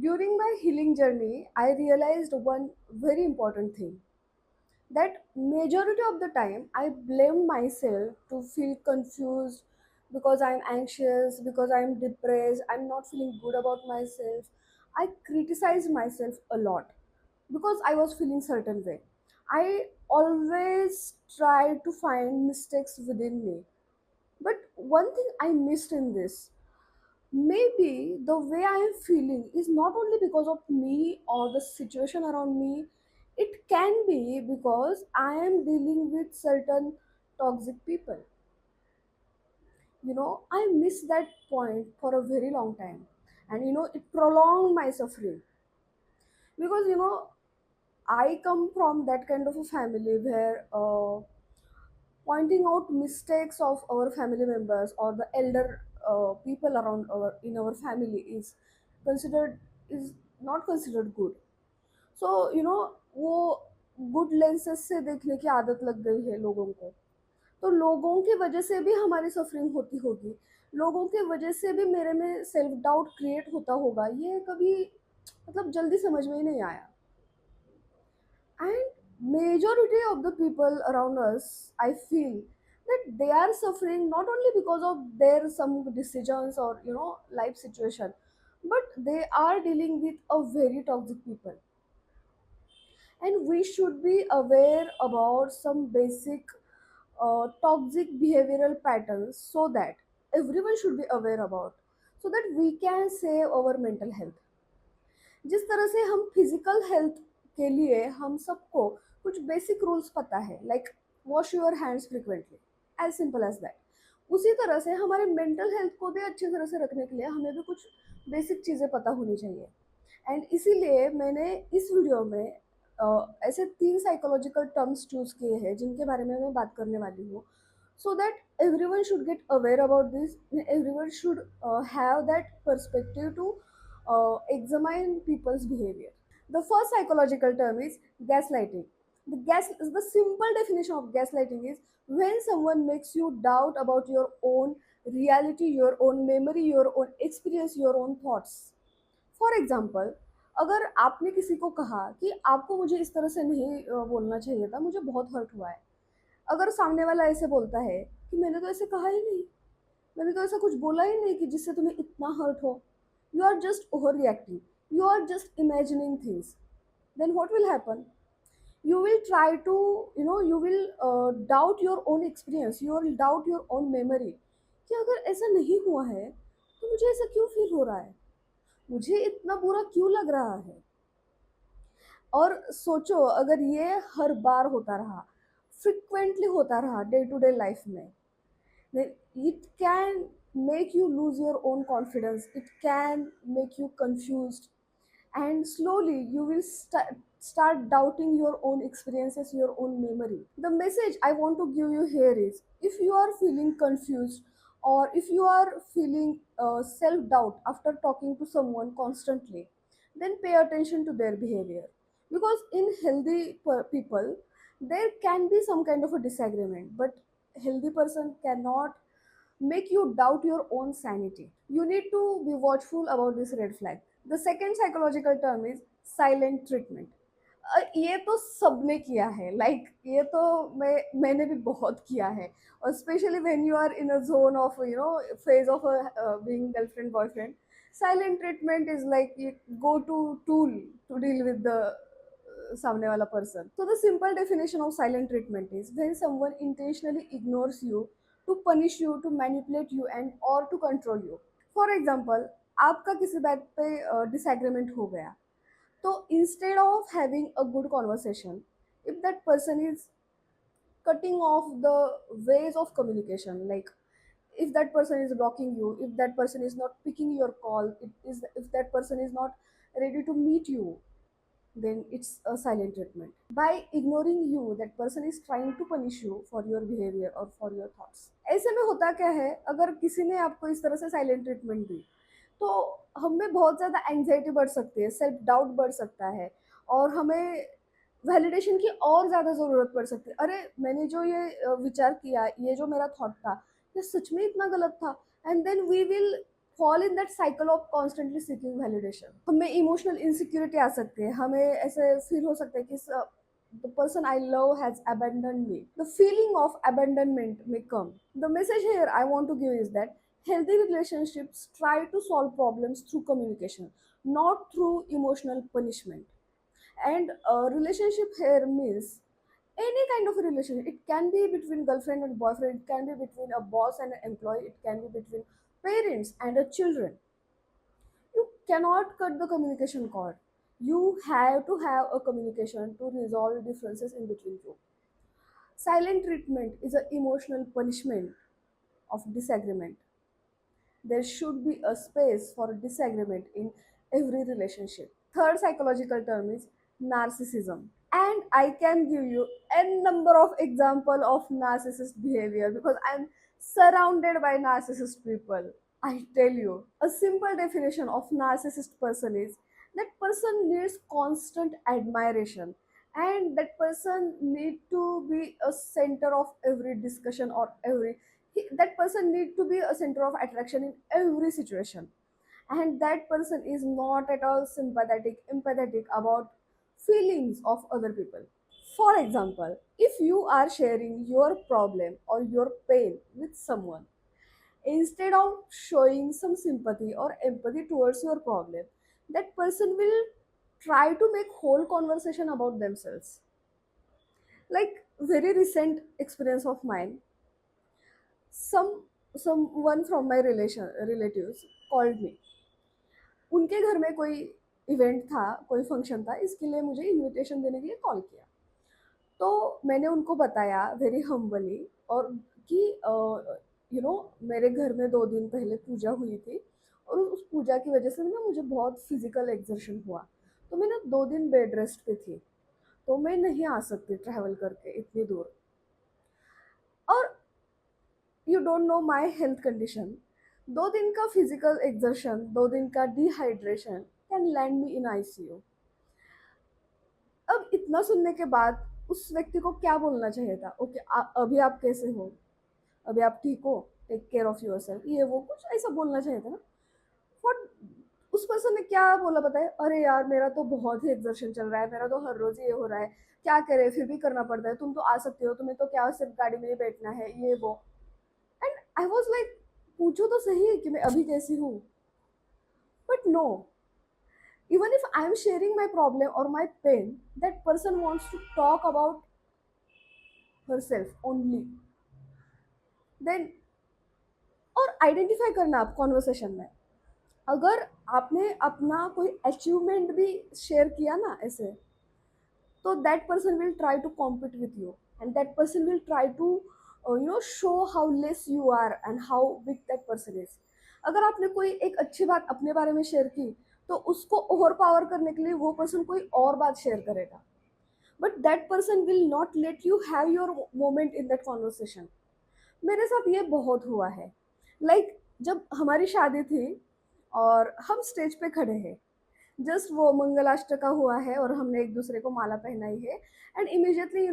During my healing journey, I realized one very important thing, that majority of the time I blame myself to feel confused because I'm anxious, because I'm depressed, I'm not feeling good about myself. I criticized myself a lot because I was feeling certain way. I always try to find mistakes within me. But one thing I missed in this, maybe the way I am feeling is not only because of me or the situation around me, it can be because I am dealing with certain toxic people. I missed that point for a very long time, and it prolonged my suffering because I come from that kind of a family where pointing out mistakes of our family members or the elder people around our family is not considered good. So वो good lenses से देखने की आदत लग गई है लोगों को, तो लोगों की वजह से भी हमारी सफरिंग होती होगी, लोगों की वजह से भी मेरे में सेल्फ डाउट क्रिएट होता होगा, ये कभी मतलब जल्दी समझ में ही नहीं आया. And majority of the people around us, I feel that they are suffering not only because of their some decisions or life situation, but they are dealing with a very toxic people. And we should be aware about some basic toxic behavioral patterns, so that everyone should be aware about, so that we can save our mental health. जिस तरह से हम physical health के लिए हम सबको कुछ basic rules पता है, like wash your hands frequently, as simple as that, उसी तरह से हमारे मेंटल हेल्थ को भी अच्छी तरह से रखने के लिए हमें भी कुछ बेसिक चीज़ें पता होनी चाहिए. एंड इसीलिए मैंने इस वीडियो में ऐसे 3 साइकोलॉजिकल टर्म्स चूज किए हैं जिनके बारे में मैं बात करने वाली हूँ, so that everyone should get aware about this, and everyone should have that perspective to examine people's behavior. The first psychological term is gaslighting. The simple definition of gaslighting is when someone makes you doubt about your own reality, your own memory, your own experience, your own thoughts. For example, अगर आपने किसी को कहा कि आपको मुझे इस तरह से नहीं बोलना चाहिए था, मुझे बहुत हर्ट हुआ है, अगर सामने वाला ऐसे बोलता है कि मैंने तो ऐसे कहा ही नहीं, मैंने तो ऐसा कुछ बोला ही नहीं कि जिससे तुम्हें इतना हर्ट हो, you are just overreacting, you are just imagining things, then what will happen? You will try to, you will doubt your own experience, you will doubt your own memory, कि अगर ऐसा नहीं हुआ है तो मुझे ऐसा क्यों फील हो रहा है, मुझे इतना बुरा क्यों लग रहा है. और सोचो अगर ये हर बार होता रहा, फ्रिक्वेंटली होता रहा डे टू डे लाइफ में, then it can make you lose your own confidence, it can make you confused, and slowly you will start doubting your own experiences, your own memory. The message I want to give you here is, if you are feeling confused or if you are feeling self doubt after talking to someone constantly, then pay attention to their behavior, because in healthy people there can be some kind of a disagreement, but healthy person cannot make you doubt your own sanity. You need to be watchful about this red flag. The second psychological term is silent treatment. ये तो सबने किया है, like ये तो मैंने भी बहुत किया है, और specially when you are in a zone of phase of being girlfriend boyfriend, silent treatment is like go to tool to deal with the सामने वाला person. So the simple definition of silent treatment is when someone intentionally ignores you to punish you, to manipulate you, and or to control you. For example, आपका किसी बात पे disagreement हो गया, तो instead of having a good conversation, if that person is cutting off the ways of communication, like if that person is blocking you, if that person is not picking your call, if that person is not ready to meet you, then it's a silent treatment. By ignoring you, that person is trying to punish you for your behavior or for your thoughts. ऐसे में होता क्या है, अगर किसी ने आपको इस तरह से साइलेंट ट्रीटमेंट दी, तो हमें बहुत ज़्यादा एंग्जाइटी बढ़ सकती है, सेल्फ डाउट बढ़ सकता है, और हमें वैलिडेशन की और ज़्यादा ज़रूरत पड़ सकती है. अरे मैंने जो ये विचार किया, ये जो मेरा थॉट था, ये सच में इतना गलत था. And then we will fall in that cycle of constantly seeking validation. हमें इमोशनल इनसिक्योरिटी आ सकती है, हमें ऐसे फील हो सकता है कि the person I love has abandoned me. The feeling of abandonment may come. The message here I want to give is that healthy relationships try to solve problems through communication, not through emotional punishment. And a relationship here means any kind of a relationship. It can be between girlfriend and boyfriend, it can be between a boss and an employee, it can be between parents and a children. You cannot cut the communication cord. You have to have a communication to resolve differences in between you. Silent treatment is an emotional punishment of disagreement. There should be a space for disagreement in every relationship. Third psychological term is narcissism. And I can give you n number of example of narcissist behavior because I'm surrounded by narcissist people. I tell you, a simple definition of narcissist person is that person needs constant admiration, and that person need to be a center of every discussion or that person need to be a center of attraction in every situation, and that person is not at all sympathetic empathetic about feelings of other people. For example, if you are sharing your problem or your pain with someone, instead of showing some sympathy or empathy towards your problem, that person will try to make whole conversation about themselves. Like very recent experience of mine, some someone from my relatives called me. उनके घर में कोई event था, कोई function था, इसके लिए मुझे इनविटेशन देने के लिए कॉल किया। तो मैंने उनको बताया वेरी हम्बली, और कि मेरे घर में 2 दिन पहले पूजा हुई थी, और उस पूजा की वजह से ना मुझे बहुत फिजिकल एक्सर्शन हुआ, तो मैं ना 2 दिन बेड रेस्ट पे थी, तो मैं नहीं आ सकती ट्रैवल करके इतनी दूर। और you don't know my health condition, 2 दिन का फिजिकल एक्सर्शन, 2 दिन का dehydration can land me in ICU. अब इतना सुनने के बाद उस व्यक्ति को क्या बोलना चाहिए था? ओके, अभी आप कैसे हो, अभी आप ठीक हो, take care of yourself, ये वो कुछ ऐसा बोलना चाहिए था ना। बट उस पर्सन ने क्या बोला पता है? अरे यार, मेरा तो बहुत ही एक्सर्शन चल रहा है, मेरा तो हर रोज ये हो रहा है, क्या करे, फिर भी करना पड़ता है, तुम तो आ सकते हो, तुम्हें तो क्या सिर्फ गाड़ी में ही बैठना है, ये वो। एंड आई वॉज लाइक, पूछो तो सही कि मैं अभी कैसी हूँ। But no, even if I am sharing my problem or my pain, that person wants to talk about herself only. Then, और आइडेंटिफाई करना आप कॉन्वर्सेशन में, अगर आपने अपना कोई अचीवमेंट भी शेयर किया ना ऐसे, तो that person will try to compete with you, and that person will try to show how less you are and how big that person is. अगर आपने कोई एक अच्छी बात अपने बारे में शेयर की, तो उसको ओवर पावर करने के लिए वो पर्सन कोई और बात शेयर करेगा, but that person will not let you have your moment in that conversation. मेरे साथ ये बहुत हुआ है। लाइक जब हमारी शादी थी और हम स्टेज पे खड़े हैं, जस्ट वो मंगलाष्टका हुआ है और हमने एक दूसरे को माला पहनाई है, एंड इमीडिएटली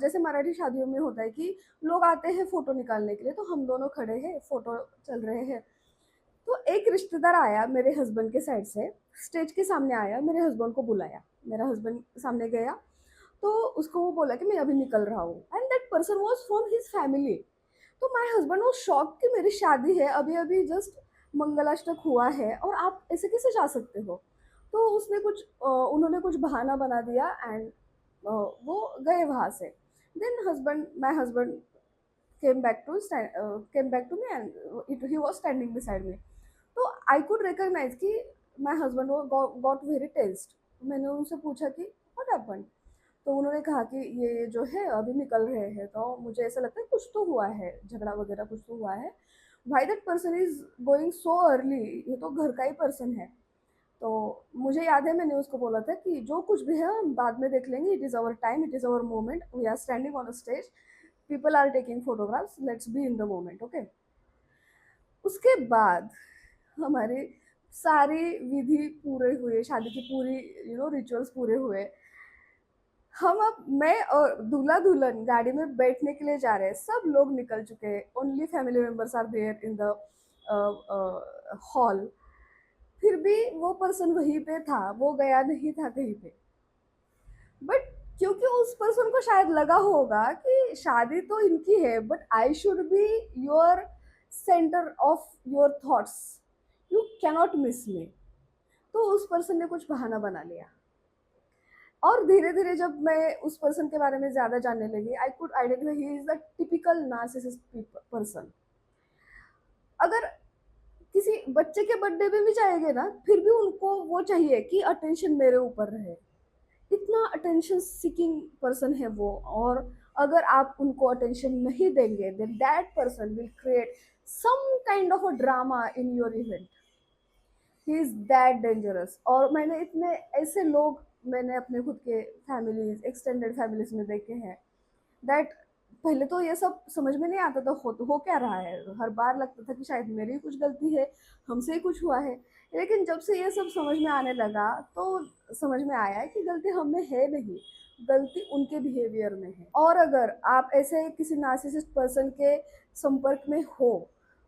जैसे मराठी शादियों में होता है कि लोग आते हैं फोटो निकालने के लिए, तो हम दोनों खड़े हैं, फोटो चल रहे हैं। तो एक रिश्तेदार आया मेरे हस्बैंड के साइड से, स्टेज के सामने आया, मेरे हस्बैंड को बुलाया, मेरा हस्बैंड सामने गया, तो उसको वो बोला कि मैं अभी निकल रहा हूँ, and that person was from his family. तो माई हस्बैंड वो शॉक कि मेरी शादी है, अभी अभी जस्ट मंगलाष्टक हुआ है और आप ऐसे कैसे जा सकते हो। तो उसने उन्होंने कुछ बहाना बना दिया, एंड वो गए वहाँ से। Then my husband came back to me, and he was standing beside me. तो आई कुड रिकॉग्नाइज कि my husband got very tensed. मैंने उनसे पूछा कि व्हाट हैपेंड। तो उन्होंने कहा कि ये जो है अभी निकल रहे हैं, तो मुझे ऐसा लगता है कुछ तो हुआ है, झगड़ा वगैरह कुछ तो हुआ है। भाई that person is going so early, ये तो घर का ही पर्सन है। तो मुझे याद है मैंने उसको बोला था कि जो कुछ भी है हम बाद में देख लेंगे, it is our time, it is our moment, we are standing on a stage, people are taking photographs, let's be in the moment, okay. उसके बाद हमारे सारी विधि पूरे हुए, शादी की पूरी रिचुअल्स पूरे हुए। हम अब मैं और दूल्हा दुल्हन गाड़ी में बैठने के लिए जा रहे हैं, सब लोग निकल चुके हैं, only family members are there in the hall, फिर भी वो पर्सन वहीं पे था, वो गया नहीं था कहीं पे। बट क्योंकि उस पर्सन को शायद लगा होगा कि शादी तो इनकी है, but I should be your centre of your thoughts, you cannot miss मी। तो उस पर्सन ने कुछ बहाना बना लिया। और धीरे धीरे जब मैं उस पर्सन के बारे में ज्यादा जानने लगी, I could identify he is the typical narcissist person. अगर किसी बच्चे के बर्थडे पे भी जाएंगे ना, फिर भी उनको वो चाहिए कि अटेंशन मेरे ऊपर रहे। इतना अटेंशन सीकिंग पर्सन है वो। और अगर आप उनको अटेंशन नहीं देंगे, then that person will create some kind of a drama in your event. He is that dangerous. और मैंने इतने ऐसे लोग मैंने अपने खुद के फैमिलीज, एक्सटेंडेड फैमिलीज में देखे हैं, दैट पहले तो ये सब समझ में नहीं आता था हो क्या रहा है। हर बार लगता था कि शायद मेरी ही कुछ गलती है, हमसे ही कुछ हुआ है। लेकिन जब से ये सब समझ में आने लगा, तो समझ में आया है कि गलती हम में है नहीं, गलती उनके बिहेवियर में है। और अगर आप ऐसे किसी नार्सिसिस्ट पर्सन के संपर्क में हो,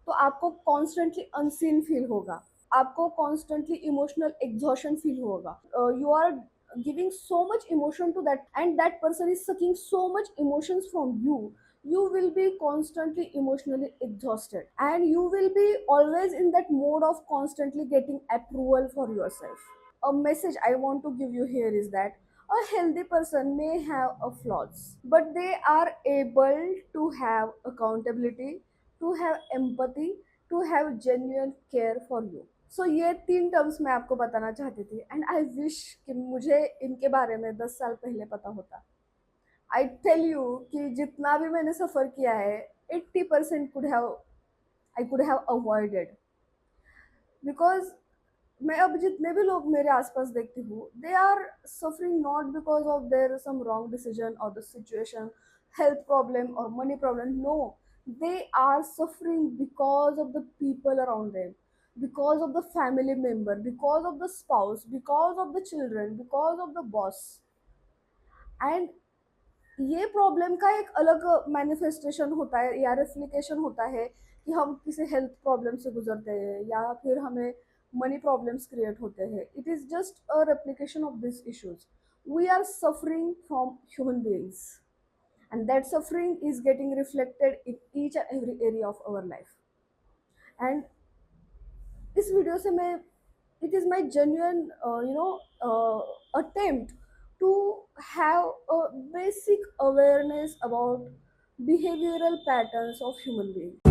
तो आपको कॉन्स्टेंटली अनसीन फील होगा, आपको कॉन्स्टेंटली इमोशनल एग्जॉशन फील होगा। You are giving so much emotion to that, and that person is sucking so much emotions from you. You will be constantly emotionally exhausted, and you will be always in that mode of constantly getting approval for yourself. A message I want to give you here is that a healthy person may have a flaws, but they are able to have accountability, to have empathy, to have genuine care for you. सो ये 3 terms मैं आपको बताना चाहती थी, and I wish कि मुझे इनके बारे में 10 साल पहले पता होता। आई टेल यू कि जितना भी मैंने सफ़र किया है, 80% could have I could have avoided. Because मैं अब जितने भी लोग मेरे आसपास देखती हूँ, they are suffering not because of their some wrong decision और द सिचुएशन, हेल्थ प्रॉब्लम और money problem. No, they are suffering because of the people around them, because of the family member, because of the spouse, because of the children, because of the boss. And ये problem का एक अलग manifestation होता है या रिफ्लिकेशन होता है कि हम किसी हेल्थ प्रॉब्लम से गुजरते हैं या फिर हमें मनी प्रॉब्लम्स क्रिएट होते हैं। It is just a replication of this issues. We are suffering from human beings, and that suffering is getting reflected in each and every area of our life. And इस video से मैं, it is my genuine attempt to have a basic awareness about behavioral patterns of human beings.